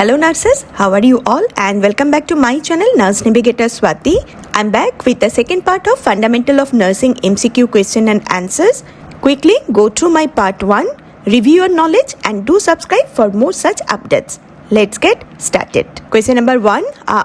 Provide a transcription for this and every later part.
Hello nurses, how are you all and welcome back to my channel Nurse Navigator Swati. I'm back with the second part of Fundamental of Nursing MCQ question and answers. Quickly go through my part 1, review your knowledge and do subscribe for more such updates. Let's get started. Question number 1.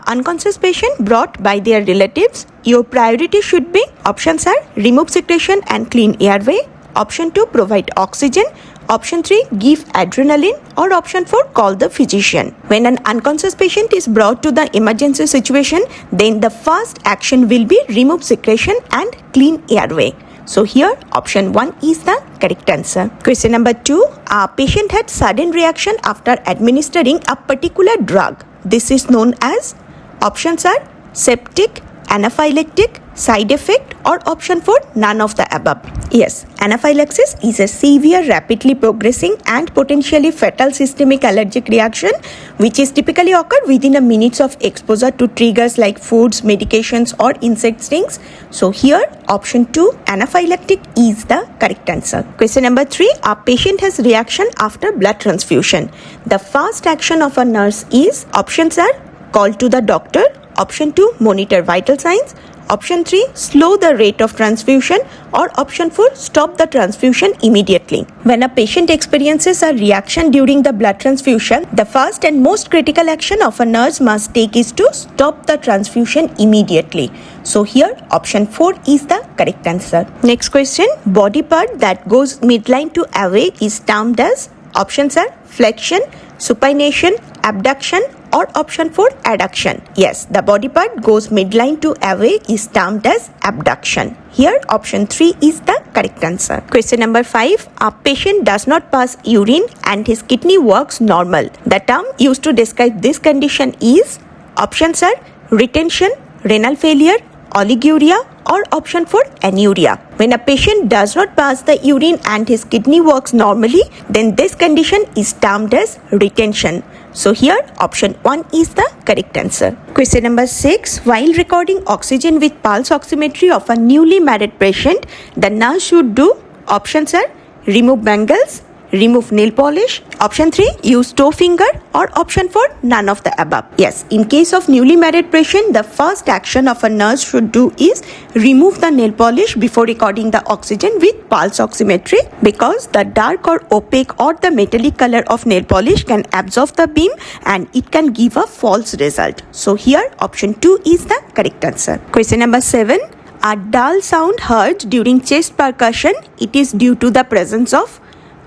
Unconscious patient brought by their relatives. Your priority should be options are remove secretion and clean airway. Option 2, provide oxygen. Option 3, give adrenaline, or option 4, call the physician. When an unconscious patient is brought to the emergency situation, then the first action will be remove secretion and clean airway. So here option 1 is the correct answer. Question number 2. A patient had sudden reaction after administering a particular drug. This is known as, options are septic, anaphylactic, side effect, or option 4, none of the above. Yes, anaphylaxis is a severe, rapidly progressing and potentially fatal systemic allergic reaction which is typically occur within a minutes of exposure to triggers like foods, medications or insect stings. So here option 2, anaphylactic is the correct answer. Question number 3. A patient has reaction after blood transfusion. The first action of a nurse is, options are call to the doctor, option 2, monitor vital signs, option 3, slow the rate of transfusion, or option 4, stop the transfusion immediately. When a patient experiences a reaction during the blood transfusion, the first and most critical action of a nurse must take is to stop the transfusion immediately. So here option 4 is the correct answer. Next question. Body part that goes midline to away is termed as, options are flexion, supination, abduction, or option 4, adduction. Yes, the body part goes midline to away is termed as abduction. Here option 3 is the correct answer. Question number 5. A patient does not pass urine and his kidney works normal. The term used to describe this condition is, options are retention, renal failure, oliguria, or option 4, anuria. When a patient does not pass the urine and his kidney works normally, then this condition is termed as retention. So here option 1 is the correct answer. Question number 6. While recording oxygen with pulse oximetry of a newly married patient, the nurse should do, options are remove bangles, remove nail polish, option 3, use toe finger, or option 4, none of the above. Yes, in case of newly married patient, the first action of a nurse should do is remove the nail polish before recording the oxygen with pulse oximetry, because the dark or opaque or the metallic color of nail polish can absorb the beam and it can give a false result. So here option 2 is the correct answer. Question number 7. A dull sound heard during chest percussion, it is due to the presence of,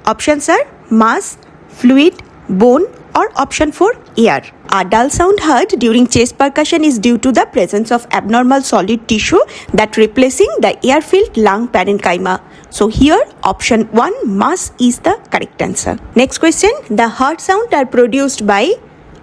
options are mass, fluid, bone, or option 4, air. A dull sound heard during chest percussion is due to the presence of abnormal solid tissue that replacing the air-filled lung parenchyma. So here option 1, mass, is the correct answer. Next question. The heart sound are produced by,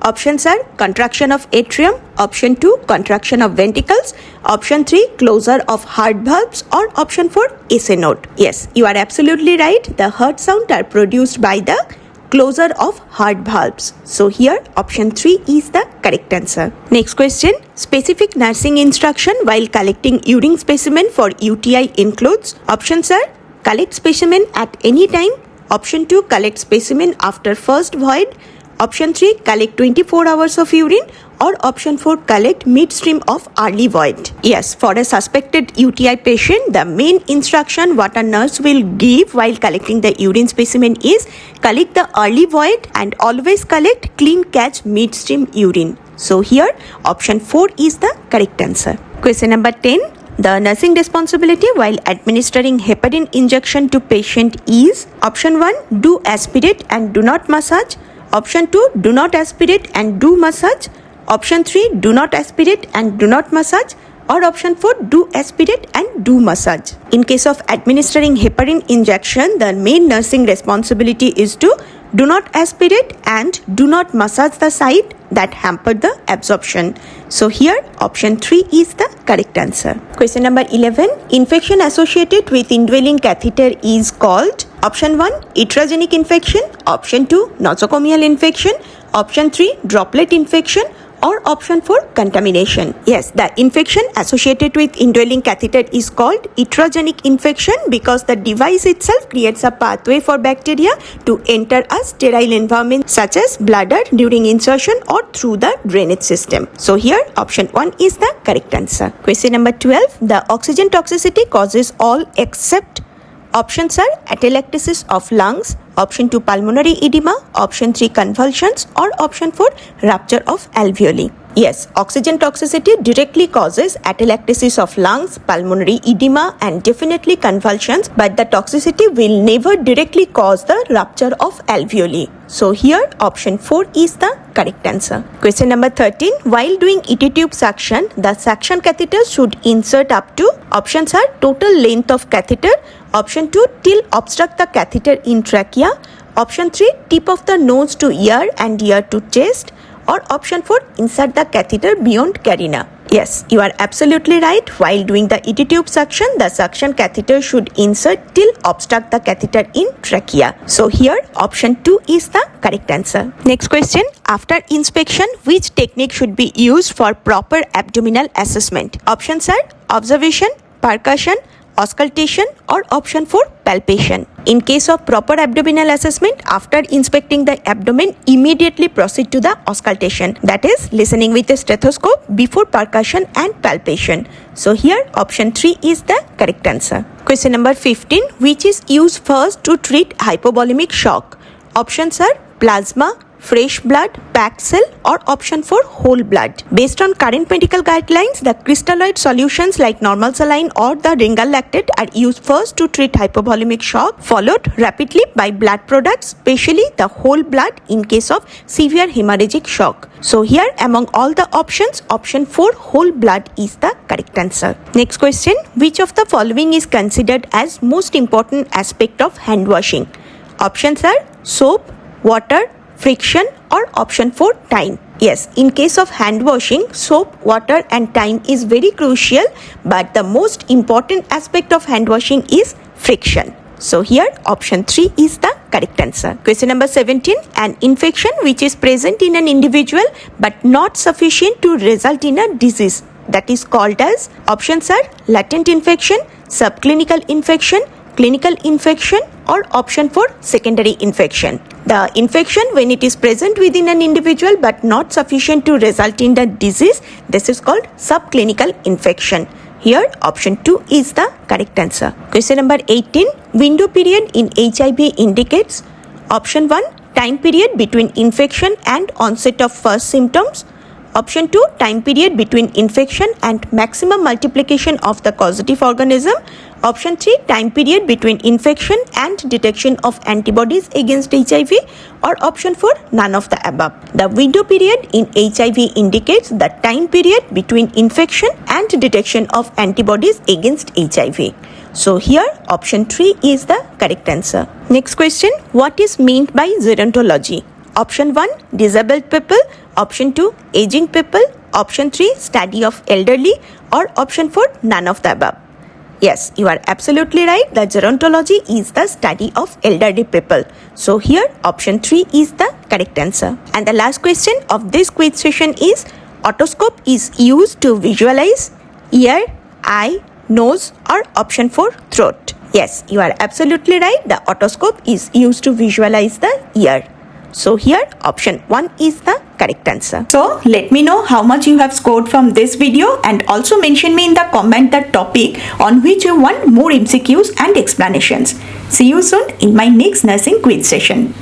options are contraction of atrium, option 2, contraction of ventricles, option 3, closure of heart valves, or option 4, SA node. Yes, you are absolutely right. The heart sound are produced by the closure of heart valves. So here option 3 is the correct answer. Next question. Specific nursing instruction while collecting urine specimen for UTI includes, options are collect specimen at any time, option 2, collect specimen after first void, option 3, collect 24 hours of urine, or option 4, collect midstream of early void. Yes, for a suspected UTI patient, the main instruction what a nurse will give while collecting the urine specimen is collect the early void and always collect clean catch midstream urine. So here option 4 is the correct answer. Question number 10. The nursing responsibility while administering heparin injection to patient is, option 1, do aspirate and do not massage, option 2, do not aspirate and do massage, option 3, do not aspirate and do not massage, or option 4, do aspirate and do massage. In case of administering heparin injection, the main nursing responsibility is to do not aspirate and do not massage the site that hampered the absorption. So here option 3 is the correct answer. Question number 11. Infection associated with indwelling catheter is called, option 1, iatrogenic infection, option 2, nosocomial infection, option 3, droplet infection, or option 4 contamination. Yes, the infection associated with indwelling catheter is called iatrogenic infection because the device itself creates a pathway for bacteria to enter a sterile environment such as bladder during insertion or through the drainage system. So here option 1 is the correct answer. Question number 12. The oxygen toxicity causes all except options are atelectasis of lungs, option 2 pulmonary edema, option 3 convulsions, or option 4 rupture of alveoli. Yes, oxygen toxicity directly causes atelectasis of lungs, pulmonary edema and definitely convulsions, but the toxicity will never directly cause the rupture of alveoli. So here option 4 is the correct answer. Question number 13. While doing ET tube suction, the suction catheter should insert up to options are total length of catheter, option 2 till obstruct the catheter in trachea, option 3 tip of the nose to ear and ear to chest, or option 4 insert the catheter beyond carina. Yes, you are absolutely right. While doing the ET tube suction, the suction catheter should insert till obstruct the catheter in trachea. So here option 2 is the correct answer. Next question. After inspection, which technique should be used for proper abdominal assessment? Options are observation, percussion, auscultation, or option 4 palpation. In case of proper abdominal assessment, after inspecting the abdomen, immediately proceed to the auscultation, that is listening with a stethoscope before percussion and palpation. So here option 3 is the correct answer. Question number 15. Which is used first to treat hypovolemic shock? Options are plasma, fresh blood, packed cell, or option 4 whole blood. Based on current medical guidelines, the crystalloid solutions like normal saline or the Ringal lactate are used first to treat hypovolemic shock, followed rapidly by blood products, especially the whole blood in case of severe hemorrhagic shock. So here among all the options, option 4 whole blood is the correct answer. Next question. Which of the following is considered as most important aspect of hand washing? Options are soap, water, friction, or option 4 time. Yes, in case of hand washing, soap, water and time is very crucial, but the most important aspect of hand washing is friction. So here option 3 is the correct answer. Question number 17. An infection which is present in an individual but not sufficient to result in a disease, that is called as options are latent infection, subclinical infection, clinical infection, or option 4 secondary infection. The infection when it is present within an individual but not sufficient to result in the disease, this is called subclinical infection. Here option 2 is the correct answer. Question number 18. Window period in HIV indicates option 1 time period between infection and onset of first symptoms, option 2 time period between infection and maximum multiplication of the causative organism, option 3 time period between infection and detection of antibodies against HIV, or option 4 none of the above. The window period in HIV indicates the time period between infection and detection of antibodies against HIV. So here option 3 is the correct answer. Next question. What is meant by gerontology? Option 1 disabled people, option 2 aging people, option 3 study of elderly, or option 4 none of the above. Yes, you are absolutely right. The gerontology is the study of elderly people. So here option 3 is the correct answer. And the last question of this quiz session is otoscope is used to visualize ear, eye, nose, or option 4 throat. Yes, you are absolutely right. The otoscope is used to visualize the ear. So here option 1 is the correct answer. So let me know how much you have scored from this video, and also mention me in the comment the topic on which you want more MCQs and explanations. See you soon in my next nursing quiz session.